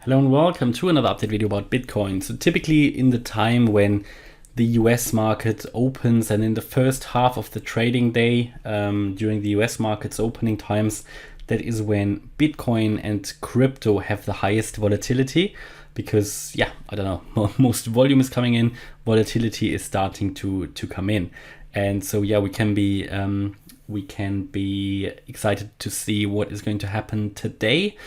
Hello and welcome to another update video about Bitcoin. So typically in the time when the US market opens and in the first half of the trading day during the US market's opening times, that is when Bitcoin and crypto have the highest volatility because, I don't know, most volume is coming in, volatility is starting to come in. And so, we can be excited to see what is going to happen today.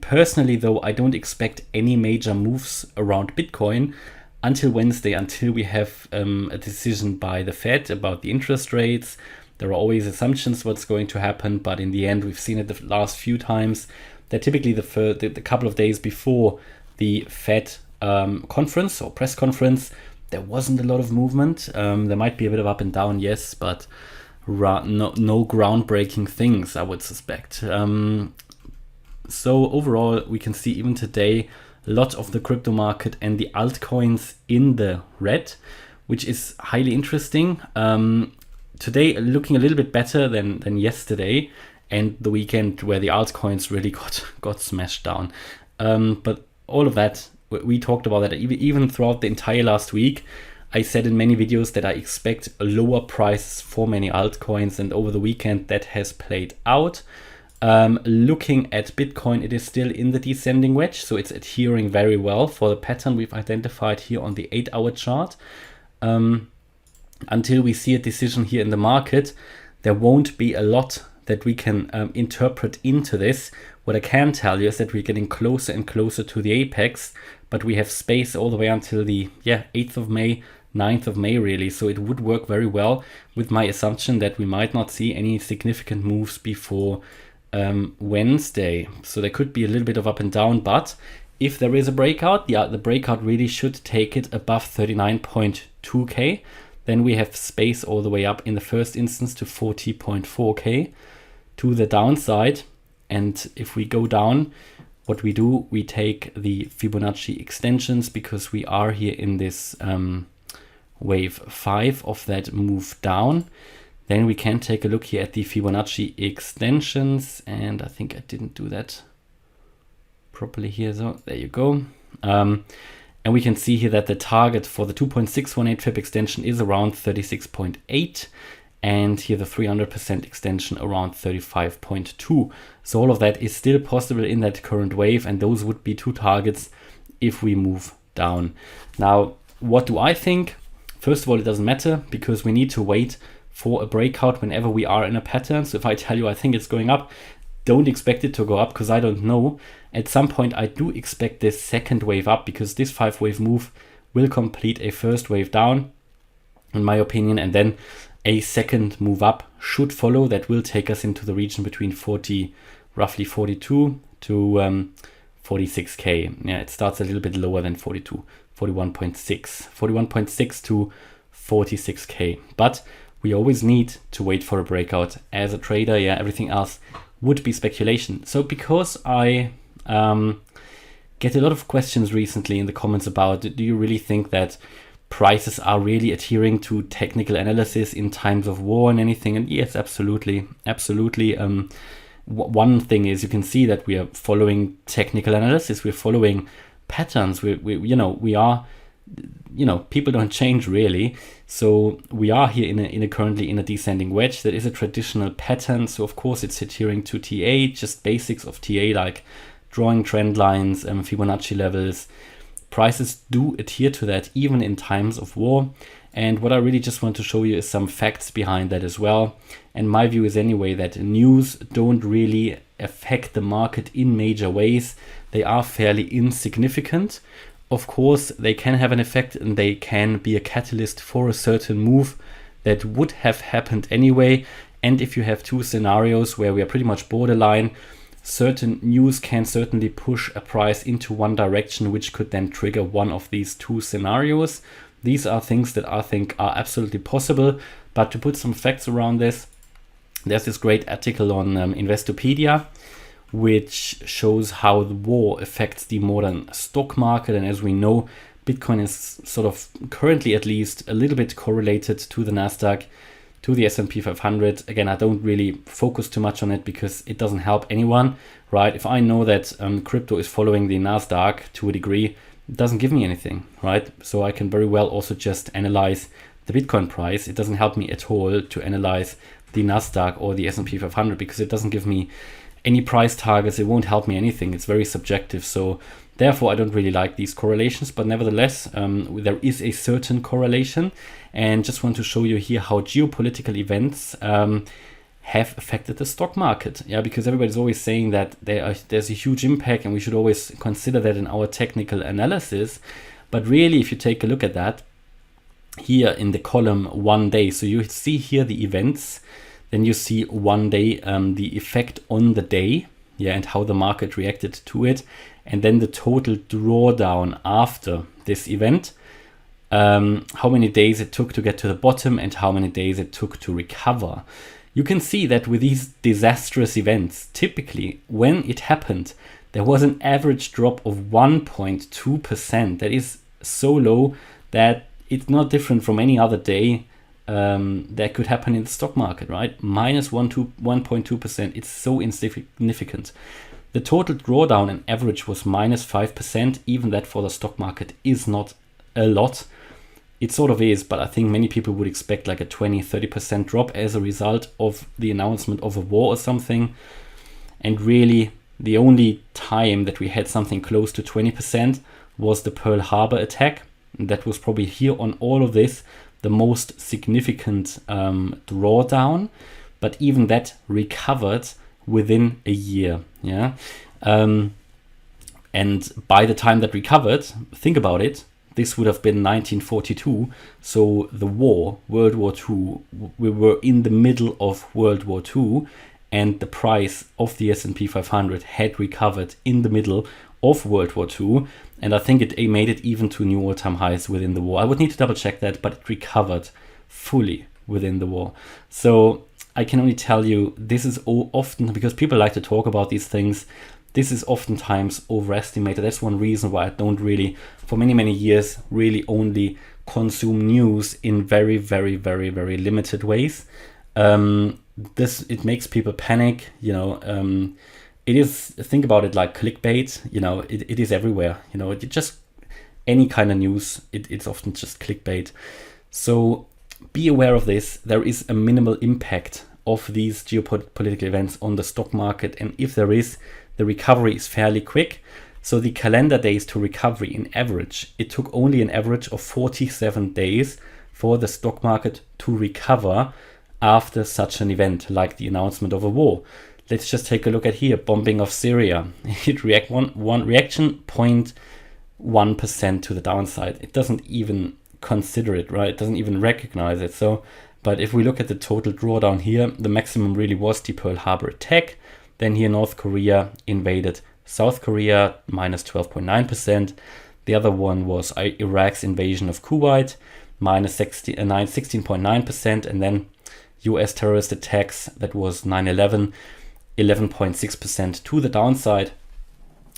Personally, though, I don't expect any major moves around Bitcoin until Wednesday, until we have a decision by the Fed about the interest rates. There are always assumptions what's going to happen, but in the end, we've seen it the last few times that typically the couple of days before the Fed conference or press conference, there wasn't a lot of movement. There might be a bit of up and down, yes, but no groundbreaking things, I would suspect. So overall, we can see even today, a lot of the crypto market and the altcoins in the red, which is highly interesting. Today, looking a little bit better than yesterday and the weekend where the altcoins really got smashed down. But all of that, we talked about that even throughout the entire last week. I said in many videos that I expect a lower price for many altcoins, and over the weekend that has played out. Looking at Bitcoin, it is still in the descending wedge, so it's adhering very well for the pattern we've identified here on the 8-hour chart. Until we see a decision here in the market, there won't be a lot that we can interpret into this. What I can tell you is that we're getting closer and closer to the apex, but we have space all the way until the 8th of May, 9th of May really, so it would work very well with my assumption that we might not see any significant moves before Wednesday. So there could be a little bit of up and down, but if there is a breakout, the breakout really should take it above 39.2k. Then we have space all the way up in the first instance to 40.4k to the downside. And if we go down, what we do, we take the Fibonacci extensions because we are here in this wave 5 of that move down. Then we can take a look here at the Fibonacci extensions, and I think I didn't do that properly here, so there you go. And we can see here that the target for the 2.618 Fib extension is around 36.8, and here the 300% extension around 35.2. So all of that is still possible in that current wave, and those would be two targets if we move down. Now, what do I think? First of all, it doesn't matter because we need to wait for a breakout whenever we are in a pattern. So if I tell you I think it's going up, don't expect it to go up because I don't know. At some point I do expect this second wave up because this 5-wave move will complete a first wave down, in my opinion, and then a second move up should follow. That will take us into the region between roughly 42 to 46k. Yeah, it starts a little bit lower than 42, 41.6 to 46k. But we always need to wait for a breakout as a trader. Everything else would be speculation. So because I get a lot of questions recently in the comments about, do you really think that prices are really adhering to technical analysis in times of war and anything? And yes, absolutely. One thing is you can see that we are following technical analysis. We're following patterns. We are, people don't change really. So we are here currently in a descending wedge. That is a traditional pattern. So of course it's adhering to TA, just basics of TA like drawing trend lines, Fibonacci levels. Prices do adhere to that even in times of war. And what I really just want to show you is some facts behind that as well. And my view is anyway that news don't really affect the market in major ways. They are fairly insignificant. Of course, they can have an effect and they can be a catalyst for a certain move that would have happened anyway. And if you have two scenarios where we are pretty much borderline, certain news can certainly push a price into one direction, which could then trigger one of these two scenarios. These are things that I think are absolutely possible. But to put some facts around this, there's this great article on Investopedia, which shows how the war affects the modern stock market. And as we know, Bitcoin is sort of currently at least a little bit correlated to the Nasdaq, to the S&P 500. Again, I don't really focus too much on it because it doesn't help anyone, right? If I know that crypto is following the Nasdaq to a degree, it doesn't give me anything, right? So I can very well also just analyze the Bitcoin price. It doesn't help me at all to analyze the Nasdaq or the S&P 500 because it doesn't give me any price targets. It won't help me anything. It's very subjective. So therefore, I don't really like these correlations, but nevertheless, there is a certain correlation, and just want to show you here how geopolitical events have affected the stock market. Yeah, because everybody's always saying that there's a huge impact, and we should always consider that in our technical analysis. But really, if you take a look at that here in the column 1 day, so you see here the events, then you see 1 day, the effect on the day, yeah, and how the market reacted to it. And then the total drawdown after this event, how many days it took to get to the bottom and how many days it took to recover. You can see that with these disastrous events, typically when it happened, there was an average drop of 1.2%. That is so low that it's not different from any other day that could happen in the stock market, right? Minus 1.2%. It's so insignificant. The total drawdown in average was minus 5%. Even that for the stock market is not a lot. It sort of is, but I think many people would expect like a 20-30% drop as a result of the announcement of a war or something. And really, the only time that we had something close to 20% was the Pearl Harbor attack. And that was probably here on all of this, the most significant drawdown. But even that recovered within a year. Yeah. And by the time that recovered, think about it, this would have been 1942. So the war, World War II, we were in the middle of World War II, and the price of the S&P 500 had recovered in the middle of World War II. And I think it made it even to new all-time highs within the war. I would need to double check that, but it recovered fully within the war. So I can only tell you, this is often, because people like to talk about these things, this is oftentimes overestimated. That's one reason why I don't really, for many, many years, really only consume news in very, very, very, very limited ways. It makes people panic, you know. It is, think about it like clickbait, you know, it is everywhere, you know, it just, any kind of news, it's often just clickbait. So be aware of this. There is a minimal impact of these geopolitical events on the stock market. And if there is, the recovery is fairly quick. So the calendar days to recovery in average, it took only an average of 47 days for the stock market to recover after such an event like the announcement of a war. Let's just take a look at here, bombing of Syria. It reaction 0.1% to the downside. It doesn't even consider it, right? It doesn't even recognize it. So, but if we look at the total drawdown here, the maximum really was the Pearl Harbor attack. Then here North Korea invaded South Korea, minus 12.9%. The other one was Iraq's invasion of Kuwait, minus 16.9%. And then US terrorist attacks, that was 9/11, 11.6% to the downside.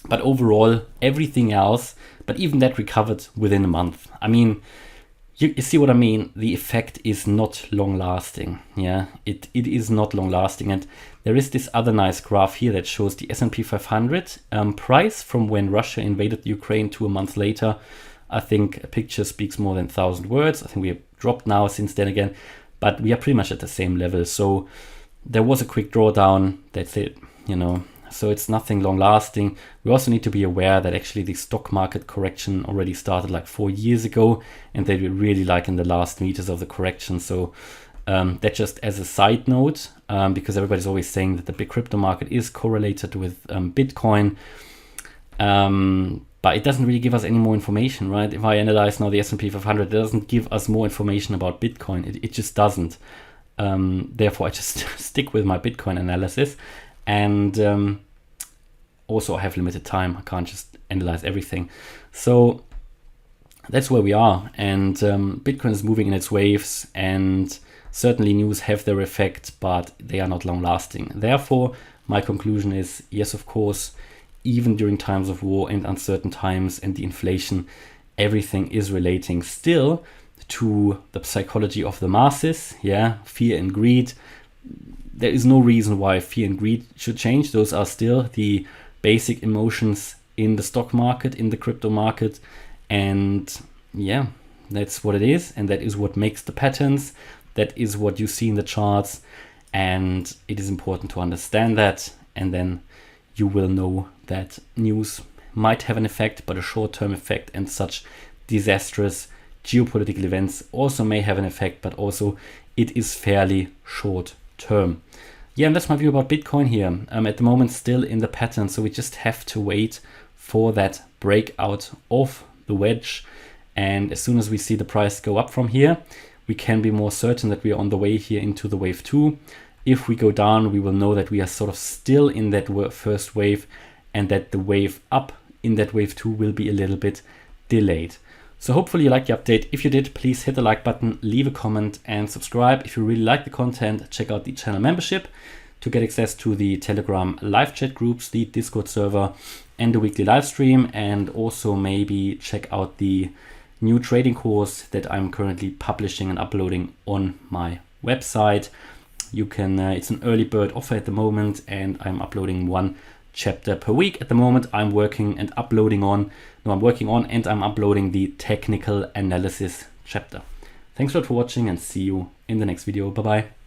But overall, everything else, but even that recovered within a month. I mean, you see what I mean? The effect is not long lasting. Yeah, it is not long lasting. And there is this other nice graph here that shows the S&P 500 price from when Russia invaded Ukraine to a month later. I think a picture speaks more than 1,000 words. I think we have dropped now since then again, but we are pretty much at the same level. So there was a quick drawdown. That's it, you know. So it's nothing long lasting. We also need to be aware that actually the stock market correction already started like 4 years ago, and they were really like in the last meters of the correction. So that just as a side note, because everybody's always saying that the big crypto market is correlated with Bitcoin. But it doesn't really give us any more information, right? If I analyze now the S&P 500, it doesn't give us more information about Bitcoin. It just doesn't. Therefore, I just stick with my Bitcoin analysis. And also I have limited time. I can't just analyze everything. So that's where we are. And Bitcoin is moving in its waves, and certainly news have their effect, but they are not long lasting. Therefore, my conclusion is, yes, of course, even during times of war and uncertain times and the inflation, everything is relating still to the psychology of the masses, fear and greed. There is no reason why fear and greed should change. Those are still the basic emotions in the stock market, in the crypto market. And that's what it is. And that is what makes the patterns. That is what you see in the charts. And it is important to understand that. And then you will know that news might have an effect, but a short-term effect, and such disastrous geopolitical events also may have an effect, but also it is fairly short term. And that's my view about Bitcoin here. At the moment, still in the pattern, so we just have to wait for that breakout of the wedge. And as soon as we see the price go up from here, we can be more certain that we are on the way here into the wave 2. If we go down, we will know that we are sort of still in that first wave, and that the wave up in that wave 2 will be a little bit delayed. So hopefully you liked the update. If you did, please hit the like button, leave a comment and subscribe. If you really like the content, check out the channel membership to get access to the Telegram live chat groups, the Discord server, and the weekly live stream. And also maybe check out the new trading course that I'm currently publishing and uploading on my website. You can, it's an early bird offer at the moment, and I'm uploading one chapter per week. At the moment, I'm working on and I'm uploading the technical analysis chapter. Thanks a lot for watching, and see you in the next video. Bye bye.